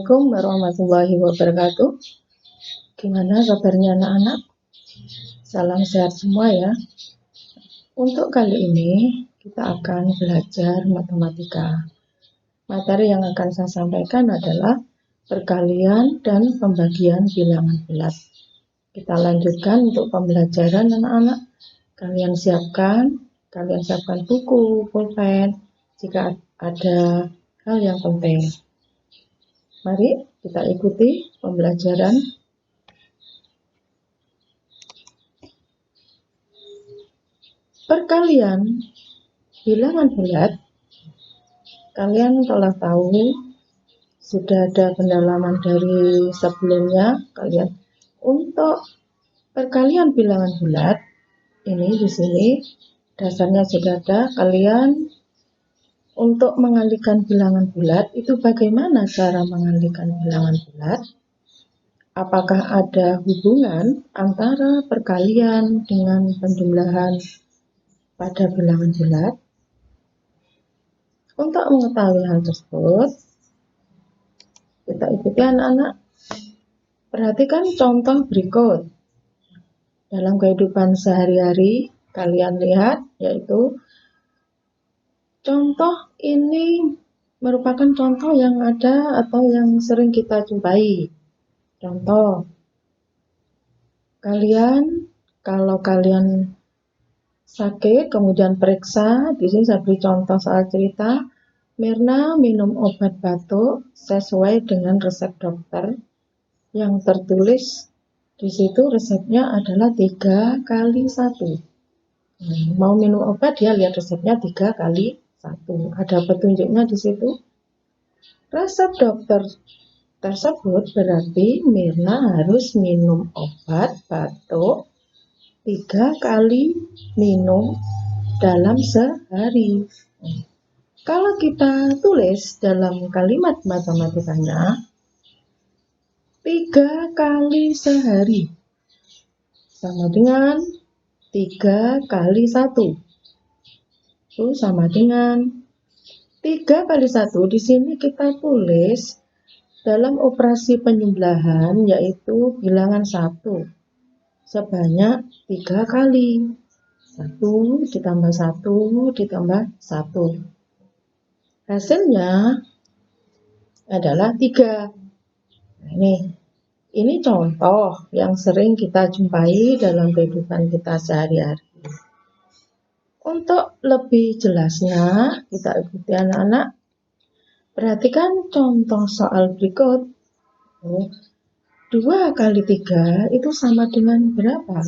Assalamualaikum warahmatullahi wabarakatuh. Gimana kabarnya anak-anak? Salam sehat semua ya. Untuk kali ini kita akan belajar matematika. Materi yang akan saya sampaikan adalah perkalian dan pembagian bilangan bulat. Kita lanjutkan untuk pembelajaran anak-anak. Kalian siapkan buku, pulpen jika ada hal yang penting. Mari kita ikuti pembelajaran. Perkalian bilangan bulat, kalian telah tahu, sudah ada pendalaman dari sebelumnya. Kalian untuk perkalian bilangan bulat ini di sini dasarnya sudah ada. Kalian untuk mengalihkan bilangan bulat itu bagaimana cara mengalihkan bilangan bulat? Apakah ada hubungan antara perkalian dengan penjumlahan pada bilangan bulat? Untuk mengetahui hal tersebut, kita ikuti anak-anak. Perhatikan contoh berikut. Dalam kehidupan sehari-hari, kalian lihat, yaitu contoh ini merupakan contoh yang ada atau yang sering kita jumpai. Contoh, kalau kalian sakit, kemudian periksa, di sini saya beri contoh soal cerita. Mirna minum obat batuk sesuai dengan resep dokter yang tertulis di situ. Resepnya adalah 3 kali 1. Mau minum obat, dia lihat resepnya 3 kali 1. Ada petunjuknya di situ. Resep dokter tersebut berarti Mirna harus minum obat batuk 3 kali minum dalam sehari. Kalau kita tulis dalam kalimat matematikanya, 3 kali sehari sama dengan 3 kali 1. Itu sama dengan 3 kali 1. Di sini kita tulis dalam operasi penjumlahan, yaitu bilangan 1 sebanyak 3 kali. 1 ditambah 1 ditambah 1. Hasilnya adalah 3. Nah, ini contoh yang sering kita jumpai dalam kehidupan kita sehari-hari. Untuk lebih jelasnya, kita ikuti anak-anak. Perhatikan contoh soal berikut. 2 kali 3 itu sama dengan berapa?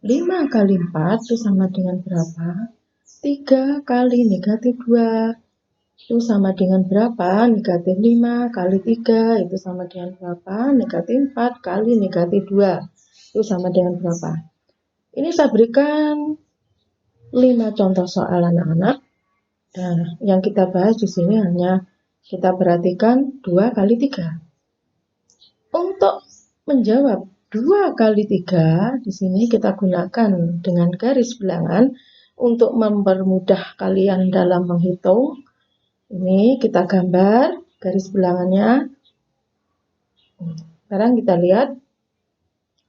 5 kali 4 itu sama dengan berapa? 3 kali negatif 2 itu sama dengan berapa? Negatif 5 kali 3 itu sama dengan berapa? Negatif 4 kali negatif 2 itu sama dengan berapa? Ini saya berikan 5 contoh soal anak-anak. Dan yang kita bahas di sini hanya kita perhatikan 2 kali 3. Untuk menjawab 2 kali 3, di sini kita gunakan dengan garis bilangan untuk mempermudah kalian dalam menghitung. Ini kita gambar garis bilangannya. Sekarang kita lihat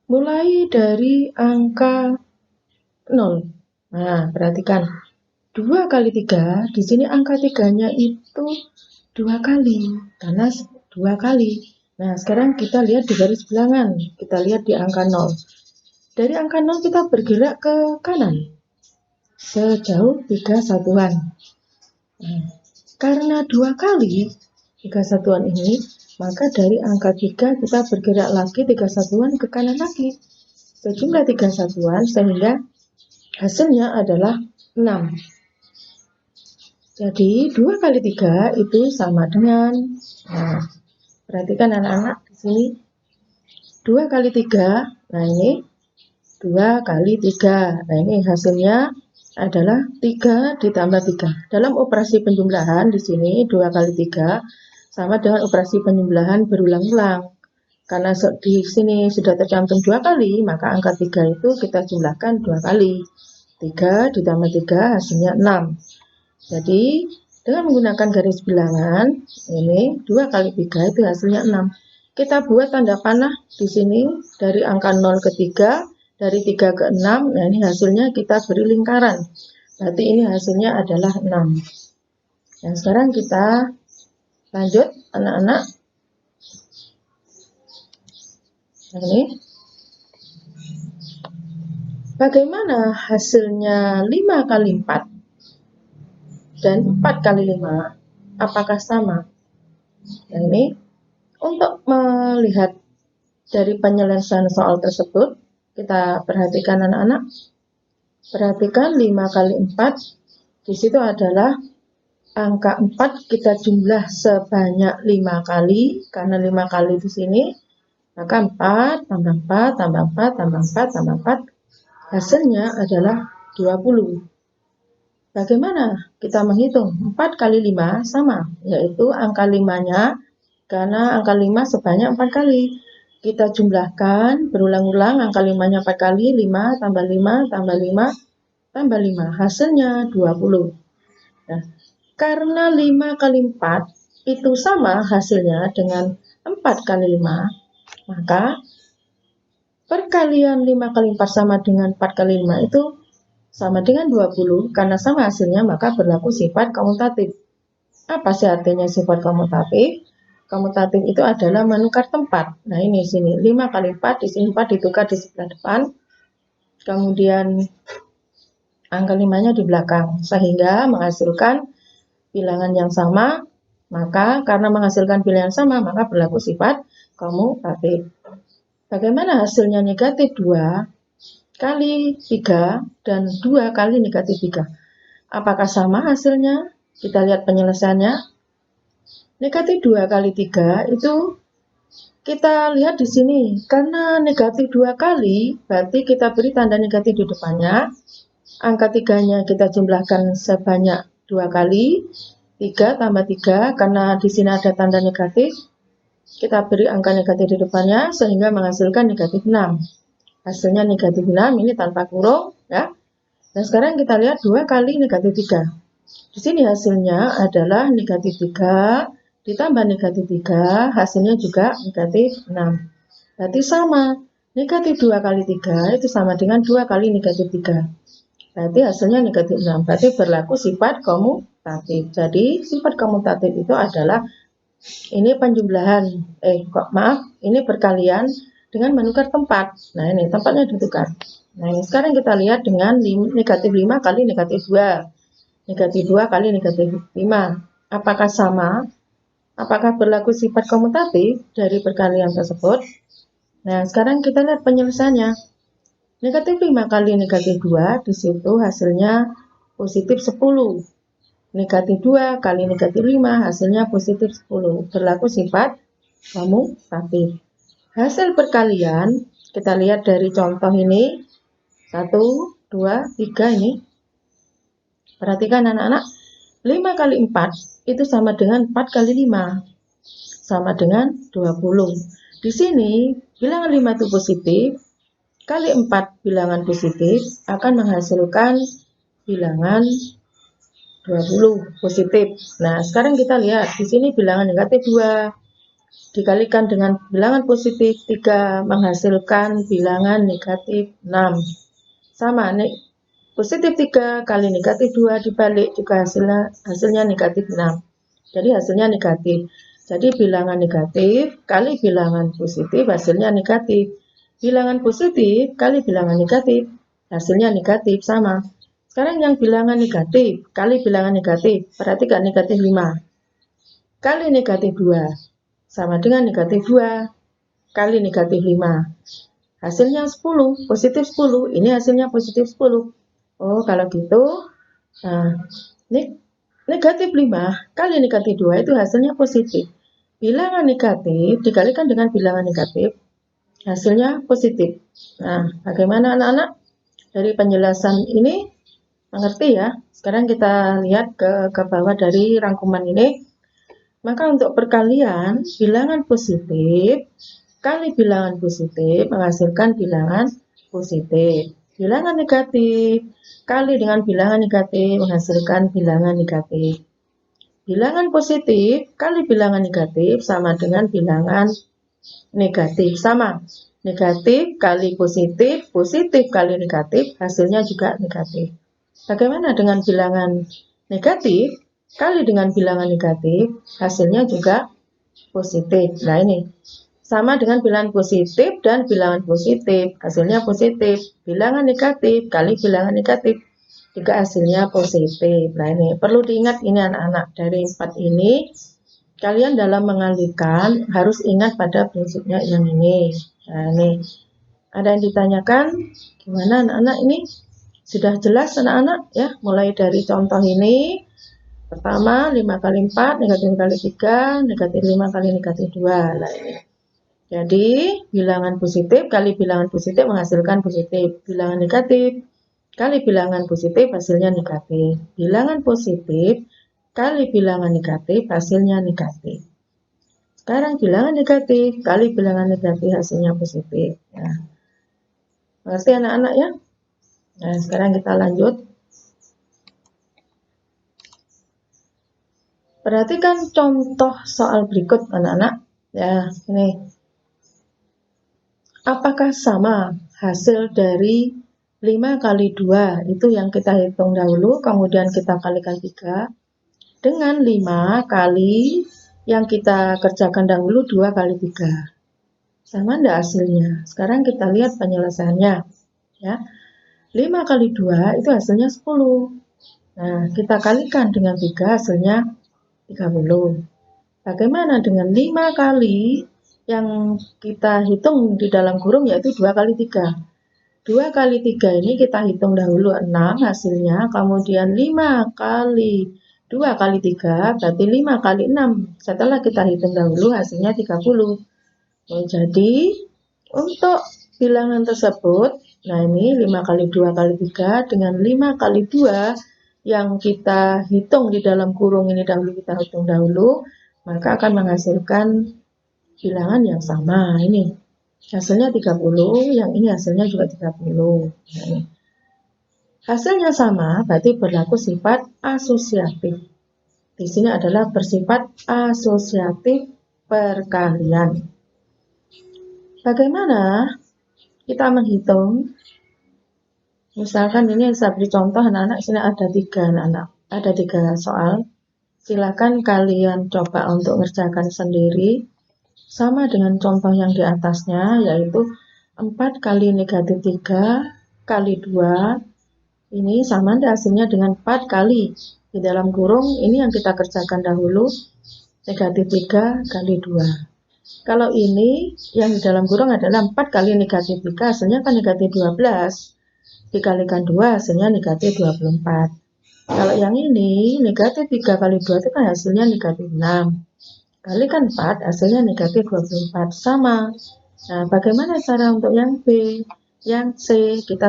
mulai dari angka 0. Nah, perhatikan 2 kali 3, di sini angka 3-nya itu 2 kali, karena 2 kali. Nah, sekarang kita lihat di garis bilangan, kita lihat di angka 0. Dari angka 0 kita bergerak ke kanan sejauh 3 satuan. Nah, karena 2 kali 3 satuan ini, maka dari angka 3 kita bergerak lagi 3 satuan ke kanan lagi. Sejumlah 3 satuan sehingga hasilnya adalah 6. Jadi 2 kali 3 itu sama dengan, nah, perhatikan anak-anak di sini 2 kali 3. Nah, ini 2 kali 3. Nah, ini hasilnya adalah 3 ditambah 3. Dalam operasi penjumlahan di sini 2 kali 3 sama dengan operasi penjumlahan berulang-ulang. Karena di sini sudah tercantum 2 kali, maka angka 3 itu kita jumlahkan 2 kali. 3 ditambah 3 hasilnya 6. Jadi Dengan menggunakan garis bilangan, ini 2 kali 3 itu hasilnya 6. Kita buat tanda panah di sini dari angka 0 ke 3, dari 3 ke 6. Nah, ini hasilnya kita beri lingkaran. Berarti ini hasilnya adalah 6. Nah, sekarang kita lanjut anak-anak. Nah, ini bagaimana hasilnya 5 kali 4 dan 4 kali 5? Apakah sama? Nah, ini untuk melihat dari penyelesaian soal tersebut, kita perhatikan anak-anak. Perhatikan 5 kali 4, di situ adalah angka 4 kita jumlah sebanyak 5 kali, karena 5 kali di sini, maka 4 tambah 4 tambah 4 tambah 4 tambah 4, hasilnya adalah 20. Bagaimana kita menghitung? 4 kali 5 sama, yaitu angka 5-nya, karena angka 5 sebanyak 4 kali. Kita jumlahkan berulang-ulang angka 5-nya 4 kali, 5 tambah 5 tambah 5 tambah 5, hasilnya 20. Nah, karena 5 kali 4 itu sama hasilnya dengan 4 kali 5, maka perkalian 5 kali 4 sama dengan 4 kali 5 itu sama dengan 20, karena sama hasilnya maka berlaku sifat komutatif. Apa sih artinya sifat komutatif? Komutatif itu adalah menukar tempat. Nah, ini sini 5 kali 4, di sini 4 ditukar di sebelah depan. Kemudian angka 5-nya di belakang, sehingga menghasilkan bilangan yang sama. Maka karena menghasilkan bilangan sama, maka berlaku sifat komutatif. Bagaimana hasilnya negatif 2 kali 3 dan 2 kali negatif 3? Apakah sama hasilnya? Kita lihat penyelesaiannya. Negatif 2 kali 3 itu kita lihat di sini. Karena negatif 2 kali, berarti kita beri tanda negatif di depannya. Angka 3-nya kita jumlahkan sebanyak 2 kali. 3 tambah 3, karena di sini ada tanda negatif. Kita beri angka negatif di depannya, sehingga menghasilkan negatif 6. Hasilnya negatif 6, ini tanpa kurung, ya. Dan sekarang kita lihat 2 kali negatif 3. Di sini hasilnya adalah negatif 3 ditambah negatif 3, hasilnya juga negatif 6. Berarti sama, negatif 2 kali 3 itu sama dengan 2 kali negatif 3. Berarti hasilnya negatif 6. Berarti berlaku sifat komutatif. Jadi sifat komutatif itu adalah ini penjumlahan, ini perkalian dengan menukar tempat. Nah, ini tempatnya ditukar. Nah, ini sekarang kita lihat dengan negatif 5 kali negatif 2. Negatif 2 kali negatif 5. Apakah sama? Apakah berlaku sifat komutatif dari perkalian tersebut? Nah, sekarang kita lihat penyelesaiannya. Negatif 5 kali negatif 2, di situ hasilnya positif 10. Negatif 2 kali negatif 5, hasilnya positif 10. Berlaku sifat komutatif. Hasil perkalian, kita lihat dari contoh ini. 1, 2, 3 ini. Perhatikan anak-anak. 5 kali 4 itu sama dengan 4 kali 5. Sama dengan 20. Di sini, bilangan 5 itu positif. Kali 4 bilangan positif akan menghasilkan bilangan 20 positif. Nah, sekarang kita lihat. Di sini bilangan negatif 2. Dikalikan dengan bilangan positif 3 menghasilkan bilangan negatif 6. Sama, positif 3 kali negatif 2 dibalik juga hasilnya negatif 6. Jadi hasilnya negatif. Jadi bilangan negatif kali bilangan positif hasilnya negatif. Bilangan positif kali bilangan negatif hasilnya negatif, sama. Sekarang yang bilangan negatif kali bilangan negatif. Perhatikan negatif 5 kali negatif 2. Sama dengan negatif 2 kali negatif 5. Hasilnya 10, positif 10. Ini hasilnya positif 10. Oh, kalau gitu, nah, negatif 5 kali negatif 2 itu hasilnya positif. Bilangan negatif dikalikan dengan bilangan negatif, hasilnya positif. Nah, bagaimana anak-anak? Dari penjelasan ini, mengerti ya? Sekarang kita lihat ke bawah dari rangkuman ini. Maka untuk perkalian bilangan positif kali bilangan positif menghasilkan bilangan positif. Bilangan negatif kali dengan bilangan negatif menghasilkan bilangan negatif. bilangan positif kali bilangan negatif sama dengan bilangan negatif. Sama, negatif kali positif, positif kali negatif, hasilnya juga negatif. Bagaimana dengan bilangan negatif kali dengan bilangan negatif, hasilnya juga positif. Nah ini, sama dengan bilangan positif dan bilangan positif, hasilnya positif. Bilangan negatif kali bilangan negatif, juga hasilnya positif. Nah ini, perlu diingat ini anak-anak, dari 4 ini, kalian dalam mengalihkan harus ingat pada prinsipnya yang ini. Nah ini, ada yang ditanyakan, gimana anak-anak ini? Sudah jelas anak-anak ya, mulai dari contoh ini. Pertama, 5 kali 4, negatif kali 3, negatif 5 kali negatif 2. Nah ini. Jadi, bilangan positif kali bilangan positif menghasilkan positif. Bilangan negatif kali bilangan positif hasilnya negatif. Bilangan positif kali bilangan negatif hasilnya negatif. Sekarang bilangan negatif kali bilangan negatif hasilnya positif. Nah, mengerti anak-anak ya? Nah, sekarang kita lanjut. Perhatikan contoh soal berikut anak-anak. Ya, ini. Apakah sama hasil dari 5 kali 2 itu yang kita hitung dahulu, kemudian kita kalikan 3 dengan 5 kali yang kita kerjakan dahulu 2 kali 3. Sama enggak hasilnya? Sekarang kita lihat penyelesaiannya. Ya. 5 kali 2 itu hasilnya 10. Nah, kita kalikan dengan 3 hasilnya 30. Bagaimana dengan 5 kali yang kita hitung di dalam kurung yaitu 2 kali 3. 2 kali 3 ini kita hitung dahulu 6 hasilnya, kemudian 5 kali 2 kali 3 berarti 5 kali 6. Setelah kita hitung dahulu hasilnya 30. Jadi untuk bilangan tersebut, nah ini 5 kali 2 kali 3 dengan 5 kali 2 yang kita hitung di dalam kurung ini dahulu, kita hitung dahulu, maka akan menghasilkan bilangan yang sama. Ini hasilnya 30, yang ini hasilnya juga 30. Nah, ini. Hasilnya sama, berarti berlaku sifat asosiatif. Di sini adalah bersifat asosiatif perkalian. Bagaimana kita menghitung? Misalkan ini saya beri contoh anak-anak, sini ada 3 anak-anak, ada 3 soal. Silakan kalian coba untuk ngerjakan sendiri. Sama dengan contoh yang di atasnya, yaitu 4 kali negatif 3 kali 2. Ini sama hasilnya dengan 4 kali. Di dalam kurung, ini yang kita kerjakan dahulu, negatif 3 kali 2. Kalau ini yang di dalam kurung adalah 4 kali negatif 3, hasilnya kan negatif 12. Dikalikan 2 hasilnya negatif 24. Kalau yang ini negatif 3 kali 2 itu kan hasilnya negatif 6. Kalikan 4 hasilnya negatif 24. Sama. Nah, bagaimana cara untuk yang B? Yang C, kita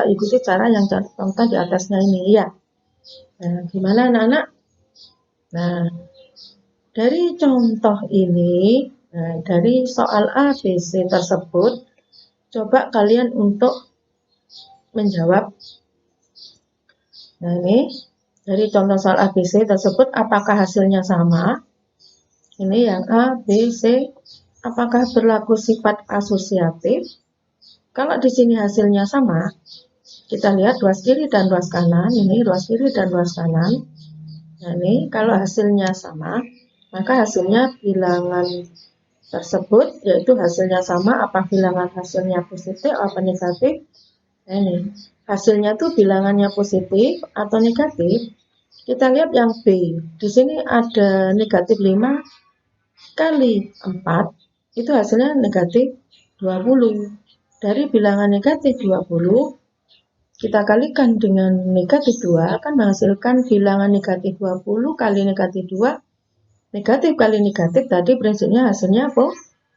ikuti cara yang contoh di atasnya ini ya. Nah, gimana anak-anak? Nah, dari contoh ini, nah, dari soal A, B, C tersebut, coba kalian untuk menjawab. Nah ini, dari contoh soal A, B, C tersebut, apakah hasilnya sama? Ini yang A, B, C, apakah berlaku sifat asosiatif? Kalau di sini hasilnya sama, kita lihat ruas kiri dan ruas kanan. Ini ruas kiri dan ruas kanan. Nah ini, kalau hasilnya sama, maka hasilnya bilangan tersebut, yaitu hasilnya sama, apa bilangan hasilnya positif apa negatif. Nah ini, hasilnya tuh bilangannya positif atau negatif. Kita lihat yang B. Di sini ada negatif 5 kali 4, itu hasilnya negatif 20. Dari bilangan negatif 20, kita kalikan dengan negatif 2, akan menghasilkan bilangan negatif 20 kali negatif 2. Negatif kali negatif tadi prinsipnya hasilnya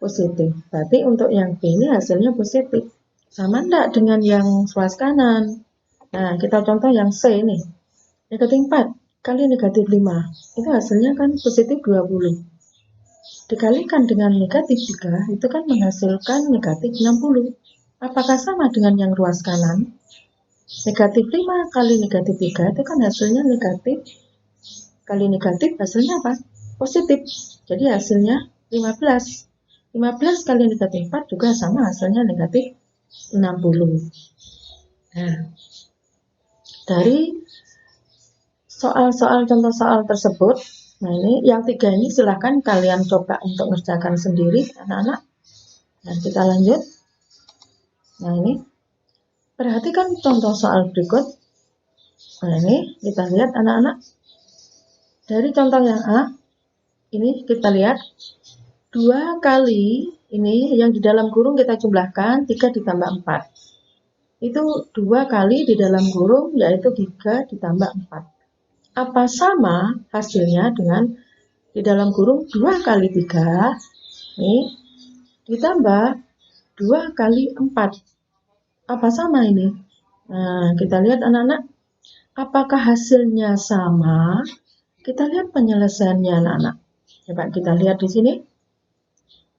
positif. Berarti untuk yang B ini hasilnya positif. Sama enggak dengan yang ruas kanan? Nah, kita contoh yang C ini. Negatif 4 kali negatif 5. Itu hasilnya kan positif 20. Dikalikan dengan negatif 3, itu kan menghasilkan negatif 60. Apakah sama dengan yang ruas kanan? Negatif 5 kali negatif 3 itu kan hasilnya negatif kali negatif hasilnya apa? Positif. Jadi hasilnya 15. 15 kali negatif 4 juga sama, hasilnya negatif 60. Nah, dari soal-soal contoh soal tersebut, nah ini yang 3 ini silahkan kalian coba untuk ngerjakan sendiri anak-anak. Nah, kita lanjut. Nah, ini perhatikan contoh soal berikut. Nah, ini kita lihat anak-anak. Dari contoh yang A, ini kita lihat 2 kali ini yang di dalam kurung kita jumlahkan 3 ditambah 4. Itu 2 kali di dalam kurung yaitu 3 ditambah 4. Apa sama hasilnya dengan di dalam kurung 2 kali 3 ini ditambah 2 kali 4. Apa sama ini? Nah, kita lihat anak-anak. Apakah hasilnya sama? Kita lihat penyelesaiannya anak-anak. Coba kita lihat di sini.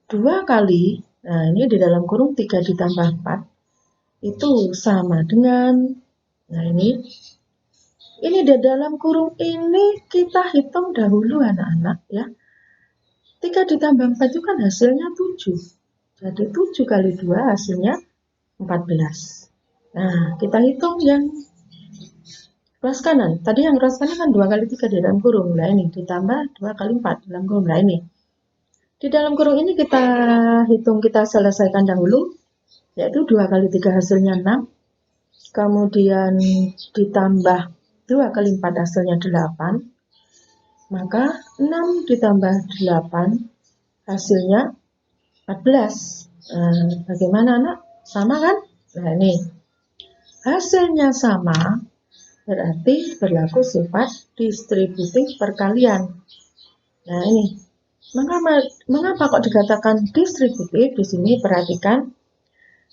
2 kali, nah ini di dalam kurung 3 ditambah 4. Itu sama dengan, nah ini di dalam kurung ini kita hitung dahulu anak-anak ya. 3 ditambah 4 itu kan hasilnya 7. Jadi 7 kali 2 hasilnya 14. Nah, kita hitung yang ruas kanan. Tadi yang ruas kanan kan 2 kali 3 di dalam kurung. Nah ini ditambah 2 kali 4 dalam kurung. Nah ini. Di dalam kurung ini kita hitung, kita selesaikan dahulu. Yaitu 2 kali 3 hasilnya 6. Kemudian ditambah 2 kali 4 hasilnya 8. Maka 6 ditambah 8 hasilnya 14. Bagaimana anak? Sama kan? Nah ini. Hasilnya sama, berarti berlaku sifat distributif perkalian. Nah ini. Mengapa kok dikatakan distributif? Di sini perhatikan.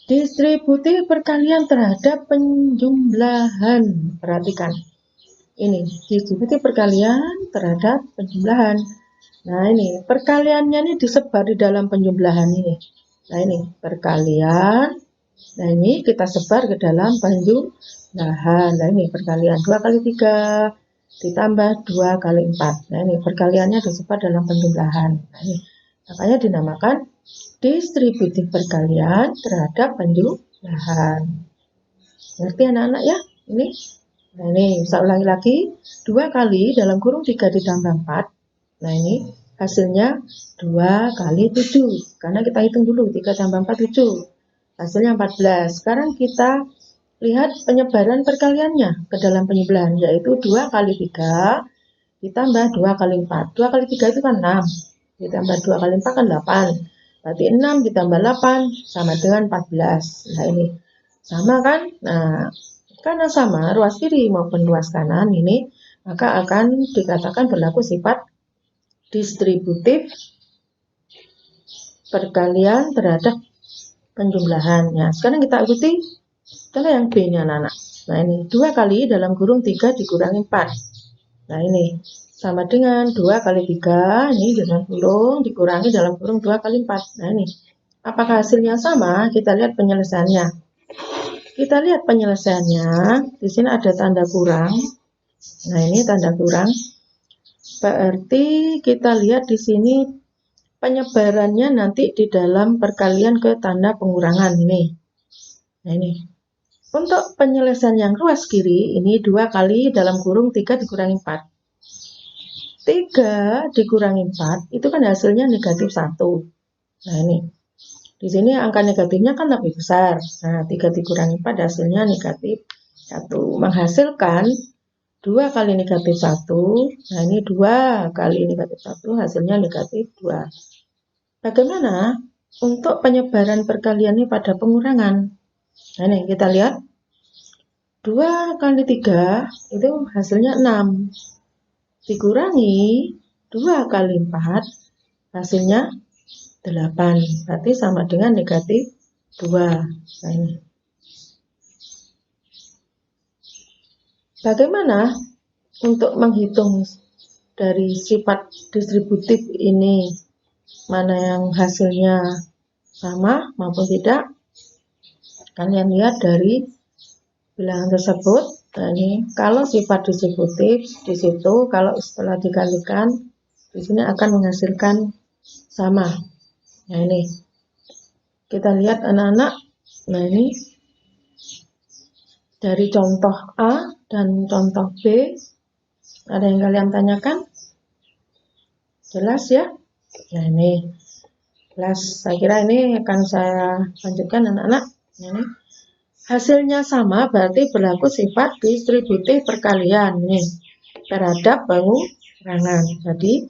Distributif perkalian terhadap penjumlahan. Perhatikan. Ini distributif perkalian terhadap penjumlahan. Nah ini perkaliannya ini disebar di dalam penjumlahan ini. Nah ini perkalian. Nah ini kita sebar ke dalam penjumlahan. Nah ini perkalian 2 kali 3 ditambah 2 kali 4. Nah ini perkaliannya disebar dalam penjumlahan. Nah ini makanya dinamakan distributif perkalian terhadap penjumlahan. Ngerti anak-anak ya? Ini. Nah ini saya ulangi lagi. 2 kali dalam kurung 3 ditambah 4. Nah ini hasilnya 2 kali 7. Karena kita hitung dulu 3 tambah 4 7. Hasilnya 14. Sekarang kita lihat penyebaran perkaliannya ke dalam penjumlahan, yaitu 2 kali 3 ditambah 2 kali 4. 2 kali 3 itu kan 6. Ditambah 2 kali 4 kan 8. Berarti 6 ditambah 8 sama dengan 14. Nah ini sama kan? Nah, karena sama ruas kiri maupun ruas kanan ini, maka akan dikatakan berlaku sifat distributif perkalian terhadap penjumlahannya. Sekarang kita ikuti contoh yang B nya anak-anak. Nah ini 2 kali dalam kurung 3 dikurangi 4. Nah ini sama dengan 2 kali 3 ini dalam kurung dikurangi dalam kurung 2 kali 4. Nah ini apakah hasilnya sama? Kita lihat penyelesaiannya. Kita lihat penyelesaiannya. Di sini ada tanda kurang. Nah ini tanda kurang. Berarti kita lihat di sini penyebarannya nanti di dalam perkalian ke tanda pengurangan ini. Nah ini. Untuk penyelesaian yang ruas kiri, ini 2 kali dalam kurung 3 dikurangi 4. 3 dikurangi 4, itu kan hasilnya negatif 1. Nah ini. Di sini angka negatifnya kan lebih besar. Nah 3 dikurangi 4 hasilnya negatif 1. Menghasilkan 2 kali negatif 1. Nah ini 2 kali negatif 1 hasilnya negatif 2. Bagaimana untuk penyebaran perkalian ini pada pengurangan? Nah ini kita lihat. 2 kali 3 itu hasilnya 6. Dikurangi 2 kali 4 hasilnya 8. Berarti sama dengan negatif 2. Nah ini. Bagaimana untuk menghitung dari sifat distributif ini, mana yang hasilnya sama maupun tidak? Kalian lihat dari bilangan tersebut. Nah, ini kalau sifat distributif di situ kalau setelah dikalikan di sini akan menghasilkan sama. Nah, ini kita lihat anak-anak. Nah, ini dari contoh A dan contoh B, ada yang kalian tanyakan? Jelas ya? Nah, ini jelas. Saya kira ini akan saya lanjutkan anak-anak. Nah, ini hasilnya sama berarti berlaku sifat distributif perkalian nih terhadap pengurangan. Jadi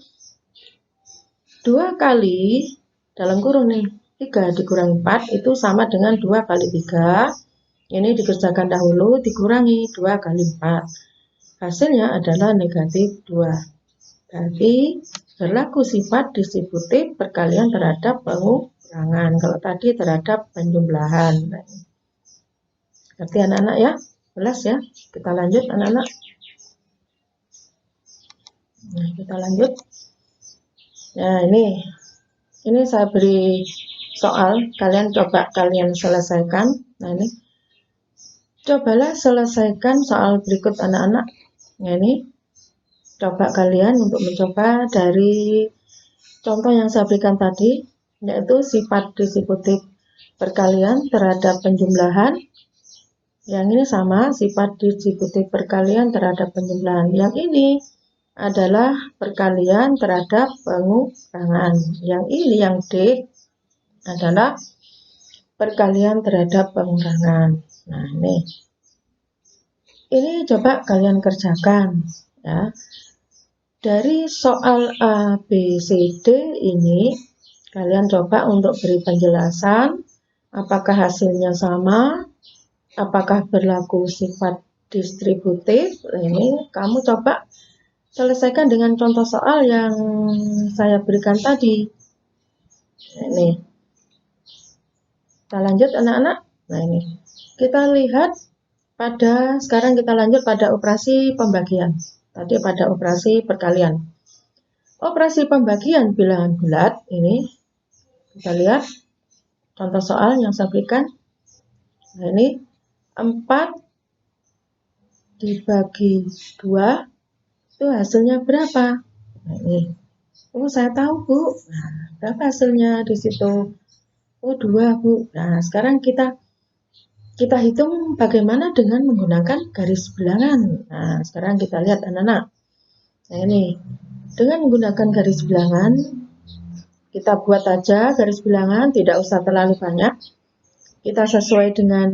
2 kali dalam kurung nih 3 dikurangi 4 itu sama dengan 2 kali 3. Ini dikerjakan dahulu dikurangi 2 kali 4. Hasilnya adalah negatif 2. Berarti berlaku sifat distributif perkalian terhadap pengurangan. Kalau tadi terhadap penjumlahan. Ngerti anak-anak ya? Jelas ya? Kita lanjut anak-anak. Nah, kita lanjut. Nah, ini saya beri soal, kalian coba kalian selesaikan. Nah, ini cobalah selesaikan soal berikut anak-anak. Nah, ini coba kalian untuk mencoba dari contoh yang saya berikan tadi, yaitu sifat distributif perkalian terhadap penjumlahan. Yang ini sama, sifat distributif perkalian terhadap penjumlahan. Yang ini adalah perkalian terhadap pengurangan. Yang ini, yang D, adalah perkalian terhadap pengurangan. Nah, ini coba kalian kerjakan. Ya. Dari soal A, B, C, D ini, kalian coba untuk beri penjelasan, apakah hasilnya sama, apakah berlaku sifat distributif. Ini kamu coba selesaikan dengan contoh soal yang saya berikan tadi. Ini kita lanjut anak-anak. Nah, ini kita lihat sekarang kita lanjut pada operasi pembagian. Tadi pada operasi perkalian. Operasi pembagian bilangan bulat ini kita lihat contoh soal yang saya berikan. Nah, ini 4 dibagi 2 itu hasilnya berapa? Nah, ini. Oh, saya tahu, Bu. Nah, berapa hasilnya di situ? Oh, 2, Bu. Nah, sekarang kita hitung bagaimana dengan menggunakan garis bilangan. Nah, sekarang kita lihat anak-anak. Nah, ini. Dengan menggunakan garis bilangan, kita buat aja garis bilangan, tidak usah terlalu banyak. Kita sesuai dengan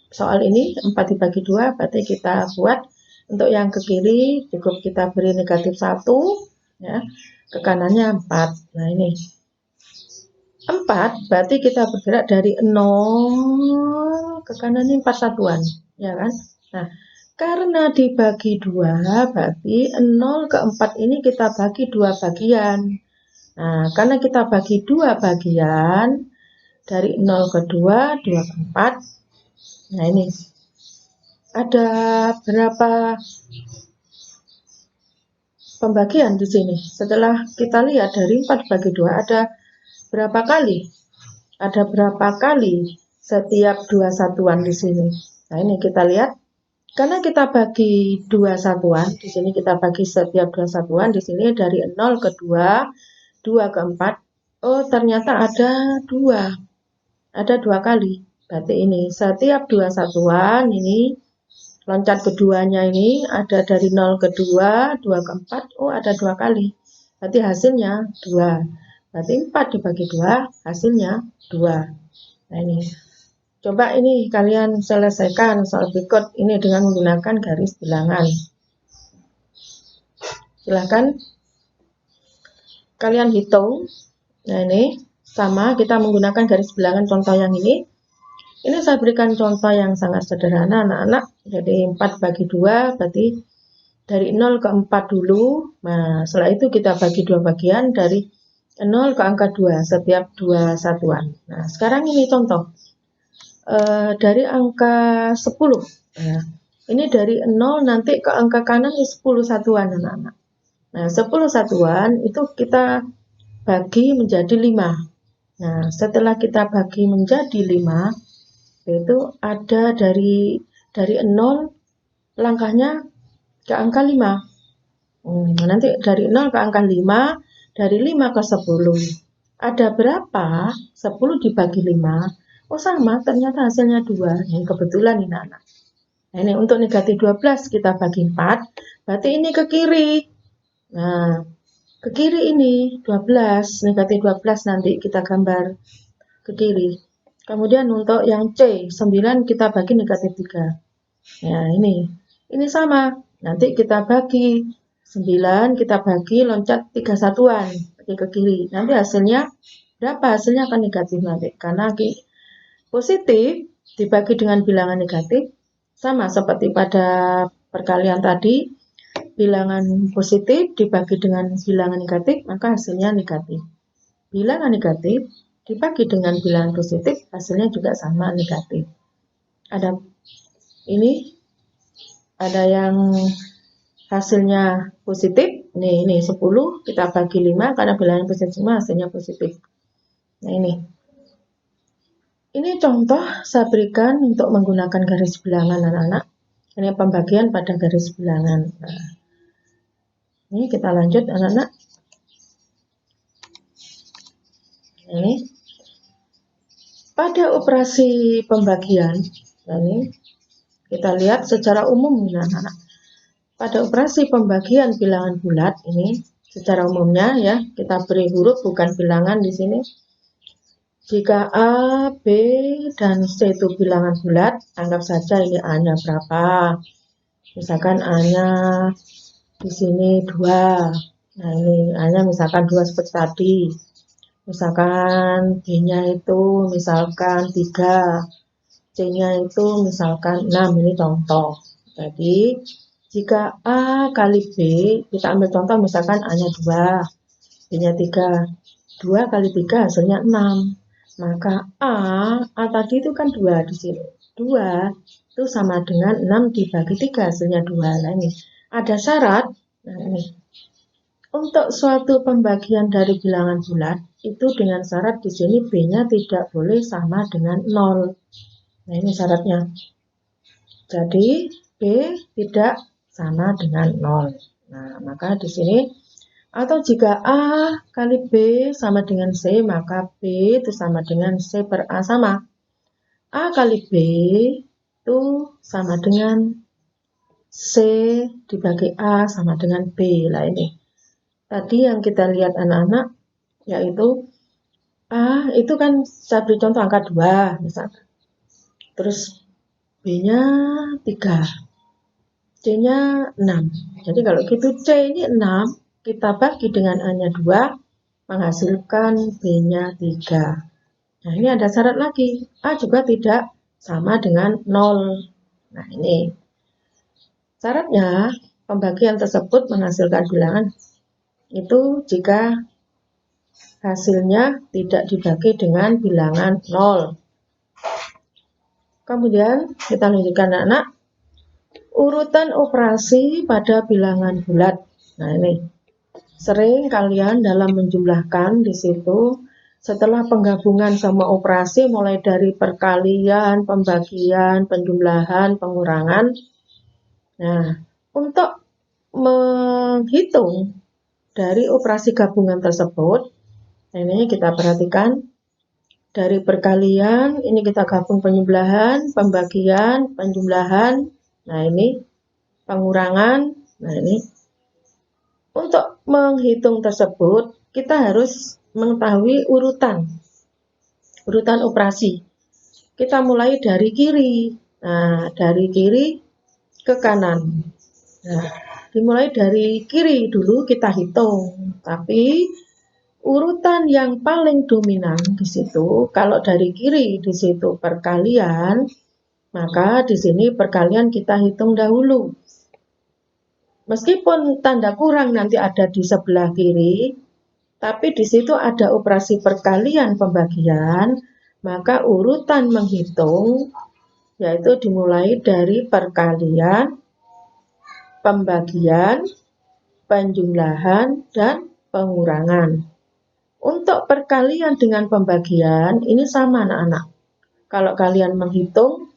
soal ini, 4 dibagi 2, berarti kita buat untuk yang ke kiri, cukup kita beri negatif 1, ya, ke kanannya 4. Nah, ini 4, berarti kita bergerak dari 0 ke kanan ini 4 satuan, ya kan? Nah, karena dibagi 2, berarti 0 ke 4 ini kita bagi 2 bagian. Nah, karena kita bagi 2 bagian, dari 0 ke 2, 2 ke 4. Nah, ini ada berapa pembagian di sini? Setelah kita lihat dari 4 bagi 2, ada berapa kali? Ada berapa kali setiap 2 satuan di sini? Nah, ini kita lihat. Karena kita bagi 2 satuan, di sini kita bagi setiap 2 satuan, di sini dari 0 ke 2, 2 ke 4. Oh, ternyata ada 2. Ada 2 kali. Berarti ini setiap 2 satuan ini loncat keduanya ini ada dari 0 ke 2, 2 ke 4. Oh, ada 2 kali. Berarti hasilnya 2. Berarti 4 dibagi 2 hasilnya 2. Nah, ini. Coba ini kalian selesaikan soal berikut ini dengan menggunakan garis bilangan. Silahkan kalian hitung. Nah, ini sama kita menggunakan garis bilangan contoh yang ini. Ini saya berikan contoh yang sangat sederhana anak-anak. Jadi 4 bagi 2 berarti dari 0 ke 4 dulu. Nah, setelah itu kita bagi 2 bagian dari 0 ke angka 2 setiap 2 satuan. Nah, sekarang ini contoh. Dari angka 10. Nah, ini dari 0 nanti ke angka kanan 10 satuan anak-anak. Nah, 10 satuan itu kita bagi menjadi 5. Nah, setelah kita bagi menjadi 5, itu ada dari 0 langkahnya ke angka 5. Nanti dari 0 ke angka 5, dari 5 ke 10. Ada berapa? 10 dibagi 5. Oh sama, ternyata hasilnya 2. Yang kebetulan ini anak. Nah ini untuk negatif 12 kita bagi 4, berarti ini ke kiri. Nah, ke kiri ini 12, negatif 12 nanti kita gambar ke kiri. Kemudian untuk yang C, 9 kita bagi negatif 3. Nah ini sama. Nanti kita bagi 9, kita bagi loncat 3 satuan, bagi ke kiri. Nanti hasilnya berapa? Hasilnya akan negatif nanti. Karena positif dibagi dengan bilangan negatif, sama seperti pada perkalian tadi, bilangan positif dibagi dengan bilangan negatif, maka hasilnya negatif. Bilangan negatif dibagi dengan bilangan positif, hasilnya juga sama negatif. Ada yang hasilnya positif, ini 10, kita bagi 5, karena bilangan positif semua hasilnya positif. Nah ini contoh saya berikan untuk menggunakan garis bilangan anak-anak. Ini pembagian pada garis bilangan. Nah, ini kita lanjut anak-anak. Ini pada operasi pembagian, ini kita lihat secara umum anak-anak. Pada operasi pembagian bilangan bulat ini secara umumnya ya, kita beri huruf bukan bilangan di sini. Jika A, B, dan C itu bilangan bulat, anggap saja ini A-nya berapa. Misalkan A-nya di sini 2. Nah ini A-nya misalkan 2 seperti tadi. Misalkan B-nya itu misalkan 3. C-nya itu misalkan 6. Ini contoh. Jadi jika A kali B, kita ambil contoh misalkan A-nya 2, B-nya 3. 2 kali 3 hasilnya 6. Maka A tadi itu kan 2 di sini. 2 itu sama dengan 6 dibagi 3, hasilnya 2. Nah ini ada syarat. Nah ini untuk suatu pembagian dari bilangan bulat itu dengan syarat di sini B-nya tidak boleh sama dengan 0. Nah ini syaratnya. Jadi B tidak sama dengan 0. Nah maka di sini, atau jika A kali B sama dengan C, maka B itu sama dengan C per A sama. A kali B itu sama dengan C dibagi A sama dengan B. Lah ini. Tadi yang kita lihat anak-anak, yaitu A itu kan saya beri contoh angka 2 misalkan. Terus B-nya 3. C-nya 6. Jadi kalau gitu C ini 6. Kita bagi dengan A-nya 2, menghasilkan B-nya 3. Nah, ini ada syarat lagi. A juga tidak sama dengan 0. Nah, ini. Syaratnya, pembagian tersebut menghasilkan bilangan itu jika hasilnya tidak dibagi dengan bilangan 0. Kemudian, kita lanjutkan anak-anak. Urutan operasi pada bilangan bulat. Nah, ini. Sering kalian dalam menjumlahkan di situ setelah penggabungan sama operasi mulai dari perkalian, pembagian, penjumlahan, pengurangan. Nah, untuk menghitung dari operasi gabungan tersebut, ini kita perhatikan dari perkalian, ini kita gabung penjumlahan, pembagian, penjumlahan. Nah, ini pengurangan. Nah, ini untuk menghitung tersebut, kita harus mengetahui urutan operasi. Kita mulai dari kiri. Nah, dari kiri ke kanan. Nah, dimulai dari kiri dulu kita hitung. Tapi urutan yang paling dominan di situ, kalau dari kiri di situ perkalian, maka di sini perkalian kita hitung dahulu. Meskipun tanda kurang nanti ada di sebelah kiri, tapi di situ ada operasi perkalian pembagian, maka urutan menghitung yaitu dimulai dari perkalian, pembagian, penjumlahan, dan pengurangan. Untuk perkalian dengan pembagian, ini sama anak-anak. Kalau kalian menghitung,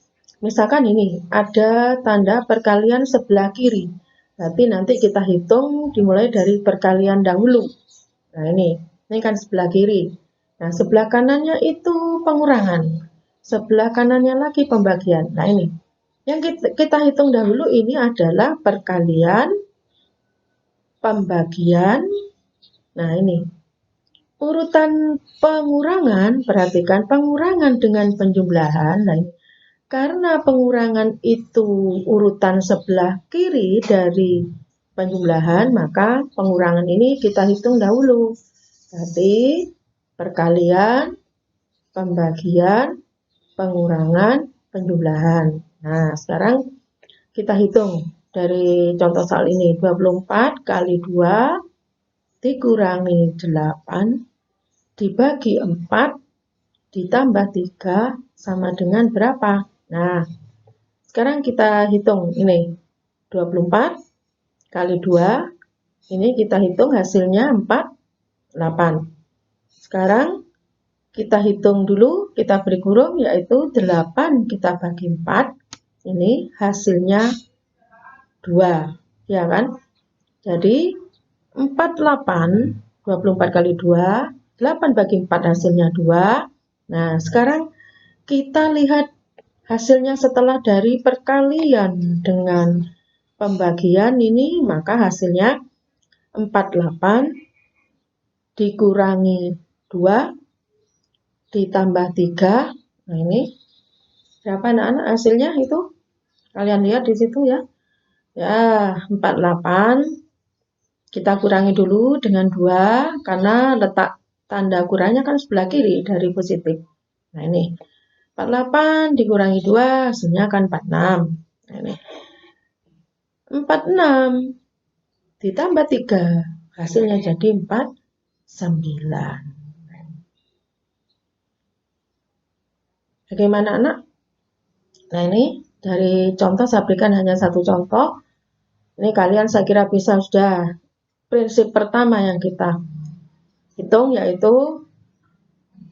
Misalkan ini ada tanda perkalian sebelah kiri. Berarti nanti kita hitung dimulai dari perkalian dahulu. Nah ini kan sebelah kiri. Nah sebelah kanannya itu pengurangan. Sebelah kanannya lagi pembagian. Nah ini. Yang kita hitung dahulu ini adalah perkalian, pembagian. Nah ini. Urutan pengurangan, perhatikan pengurangan dengan penjumlahan. Nah, karena pengurangan itu urutan sebelah kiri dari penjumlahan, maka pengurangan ini kita hitung dahulu. Berarti perkalian, pembagian, pengurangan, penjumlahan. Nah, sekarang kita hitung dari contoh soal ini. 24 kali 2 dikurangi 8 dibagi 4 ditambah 3 sama dengan berapa? Nah, sekarang kita hitung ini. 24 kali 2, ini kita hitung hasilnya 48. Sekarang kita hitung dulu, kita beri kurung, yaitu 8 kita bagi 4, ini hasilnya 2, ya kan? Jadi 48, 24 kali 2, 8 bagi 4 hasilnya 2. Nah, sekarang kita lihat hasilnya setelah dari perkalian dengan pembagian ini, maka hasilnya 48 dikurangi 2 ditambah 3. Nah, ini berapa anak-anak hasilnya itu? Kalian lihat di situ ya. Ya, 48 kita kurangi dulu dengan 2 karena letak tanda kurangnya kan sebelah kiri dari positif. Nah, ini 48 dikurangi 2 hasilnya kan 46. Nah, ini 46 ditambah 3 hasilnya jadi 49. Bagaimana anak? Nah, ini dari contoh saya berikan hanya satu contoh. Ini kalian saya kira bisa sudah prinsip pertama yang kita hitung yaitu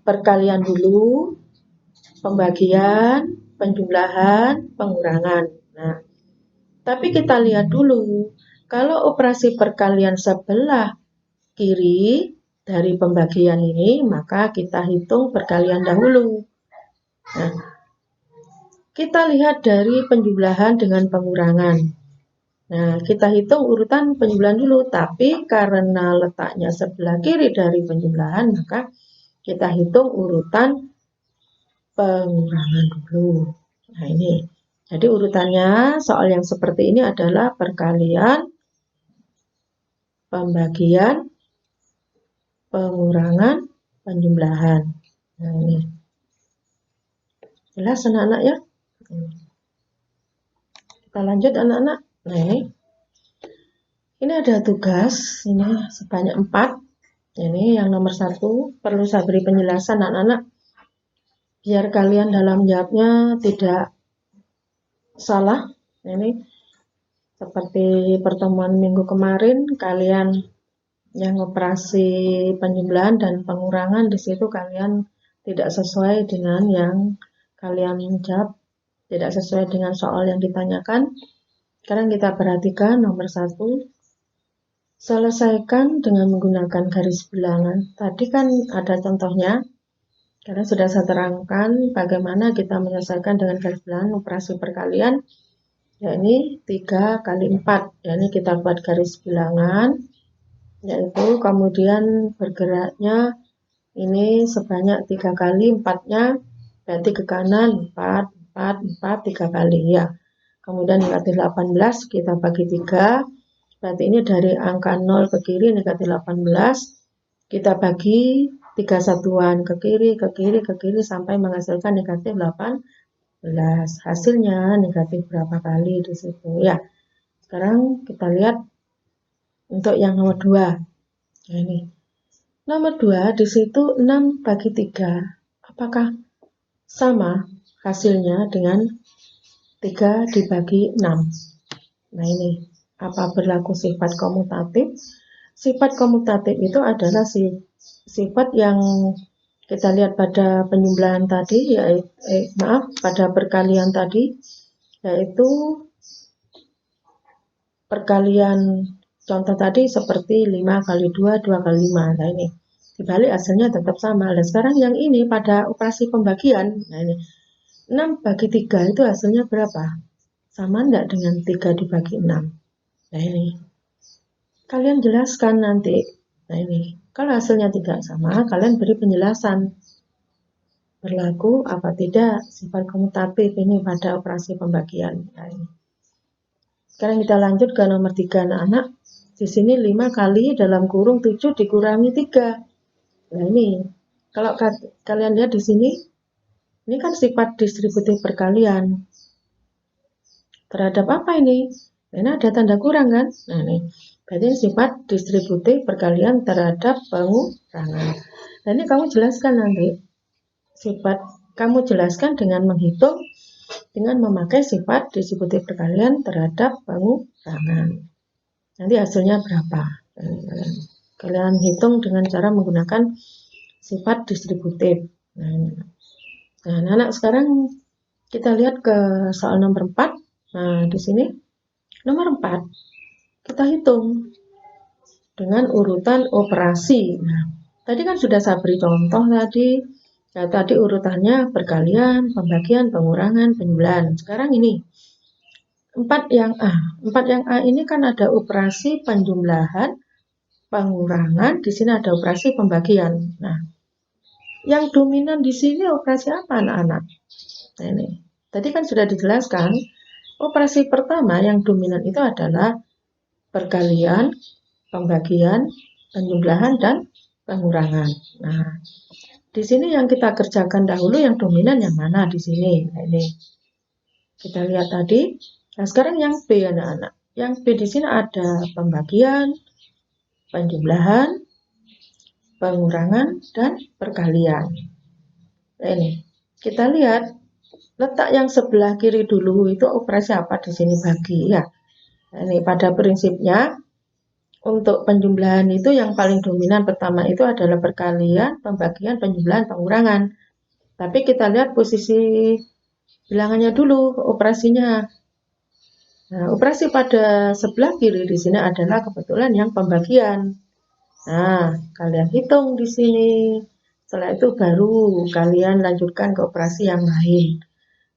perkalian dulu, pembagian, penjumlahan, pengurangan. Nah, tapi kita lihat dulu, kalau operasi perkalian sebelah kiri dari pembagian ini, maka kita hitung perkalian dahulu. Nah, kita lihat dari penjumlahan dengan pengurangan. Nah, kita hitung urutan penjumlahan dulu, tapi karena letaknya sebelah kiri dari penjumlahan, maka kita hitung urutan pengurangan dulu. Nah, ini. Jadi urutannya soal yang seperti ini adalah perkalian, pembagian, pengurangan, penjumlahan. Nah, ini. Jelas anak-anak ya? Kita lanjut anak-anak. Nah, ini ada tugas, ini sebanyak 4. Ini yang nomor 1, perlu saya beri penjelasan anak-anak. Biar kalian dalam jawabnya tidak salah. Ini seperti pertemuan minggu kemarin, kalian yang operasi penjumlahan dan pengurangan di situ kalian tidak sesuai dengan yang kalian jawab, tidak sesuai dengan soal yang ditanyakan. Sekarang kita perhatikan nomor 1. Selesaikan dengan menggunakan garis bilangan. Tadi kan ada contohnya. Karena sudah saya terangkan bagaimana kita menyelesaikan dengan garis bilangan operasi perkalian. Ya ini 3 kali 4. Ya ini kita buat garis bilangan. Yaitu kemudian bergeraknya ini sebanyak 3 kali, 4-nya berarti ke kanan 4, 4, 4, 3 kali ya. Kemudian negatif 18 kita bagi 3. Berarti ini dari angka 0 ke kiri negatif 18. Kita bagi 3 satuan ke kiri sampai menghasilkan negatif 18. Hasilnya negatif berapa kali di situ ya. Sekarang kita lihat untuk yang nomor 2. Nah, ini. Nomor 2 di situ 6 bagi 3. Apakah sama hasilnya dengan 3 dibagi 6? Nah, ini. Apa berlaku sifat komutatif? Sifat komutatif itu adalah sifat yang Kita lihat pada penjumlahan tadi, pada perkalian tadi, yaitu perkalian contoh tadi seperti 5 kali 2, 2 kali 5. Nah ini, dibalik hasilnya tetap sama. Dan sekarang yang ini pada operasi pembagian, nah ini, 6 bagi 3 itu hasilnya berapa? Sama enggak dengan 3 dibagi 6? Nah ini, kalian jelaskan nanti. Nah ini, kalau hasilnya tidak sama, kalian beri penjelasan. Berlaku apa tidak sifat komutatif ini pada operasi pembagian. Nah ini. Sekarang kita lanjut ke nomor 3 anak-anak. Di sini 5 kali dalam kurung 7 dikurangi 3. Nah ini, kalau kalian lihat di sini, ini kan sifat distributif perkalian. Terhadap apa ini? Ini ada tanda kurang kan? Nah ini, berarti sifat distributif perkalian terhadap pengurangan. Nah ini kamu jelaskan nanti. Sifat kamu jelaskan dengan menghitung dengan memakai sifat distributif perkalian terhadap pengurangan. Nanti hasilnya berapa? Kalian hitung dengan cara menggunakan sifat distributif. Nah, anak-anak sekarang kita lihat ke soal nomor 4. Nah, di sini nomor 4 kita hitung dengan urutan operasi. Nah, tadi kan sudah saya beri contoh tadi. Nah, tadi urutannya perkalian, pembagian, pengurangan, penjumlahan. Sekarang ini 4 yang A. 4 yang A ini kan ada operasi penjumlahan, pengurangan, di sini ada operasi pembagian. Nah, yang dominan di sini operasi apa anak-anak? Nah, ini. Tadi kan sudah dijelaskan, operasi pertama yang dominan itu adalah perkalian, pembagian, penjumlahan, dan pengurangan. Nah, di sini yang kita kerjakan dahulu yang dominan yang mana di sini? Nah, ini. Kita lihat tadi. Nah, sekarang yang B anak-anak. Yang B di sini ada pembagian, penjumlahan, pengurangan, dan perkalian. Nah, ini. Kita lihat letak yang sebelah kiri dulu itu operasi apa di sini bagi ya. Nah, ini pada prinsipnya untuk penjumlahan itu yang paling dominan pertama itu adalah perkalian, pembagian, penjumlahan, pengurangan. Tapi kita lihat posisi bilangannya dulu operasinya. Nah, operasi pada sebelah kiri di sini adalah kebetulan yang pembagian. Nah, kalian hitung di sini. Setelah itu baru kalian lanjutkan ke operasi yang lain.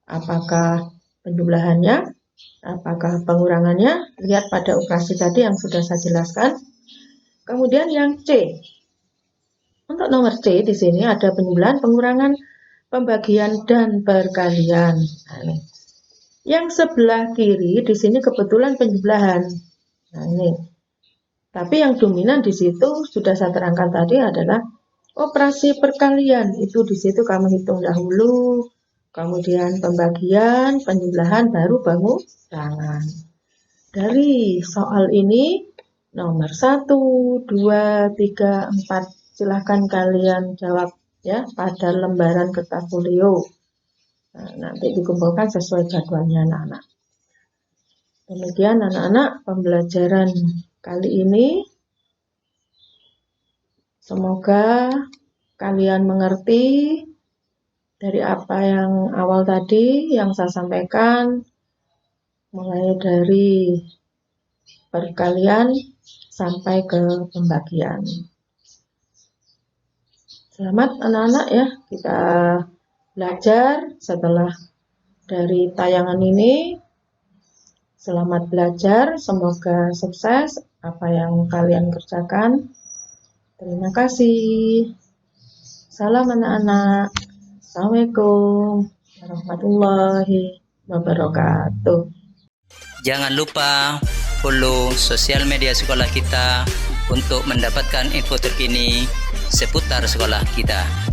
Apakah penjumlahannya, apakah pengurangannya, lihat pada operasi tadi yang sudah saya jelaskan. Kemudian yang C. Untuk nomor C di sini ada penjumlahan, pengurangan, pembagian, dan perkalian. Nah, ini. Yang sebelah kiri di sini kebetulan penjumlahan. Nah, ini. Tapi yang dominan di situ sudah saya terangkan tadi adalah operasi perkalian. Itu di situ kamu hitung dahulu, kemudian pembagian, penjumlahan, baru pengurangan. Dari soal ini nomor 1, 2, 3, 4 silahkan kalian jawab ya pada lembaran kertas folio. Nah, nanti dikumpulkan sesuai jadwalnya anak-anak. Demikian anak-anak pembelajaran kali ini. Semoga kalian mengerti dari apa yang awal tadi yang saya sampaikan, mulai dari perkalian sampai ke pembagian. Selamat anak-anak ya, kita belajar setelah dari tayangan ini. Selamat belajar, semoga sukses apa yang kalian kerjakan. Terima kasih. Salam anak-anak. Assalamualaikum warahmatullahi wabarakatuh. Jangan lupa follow sosial media sekolah kita untuk mendapatkan info terkini seputar sekolah kita.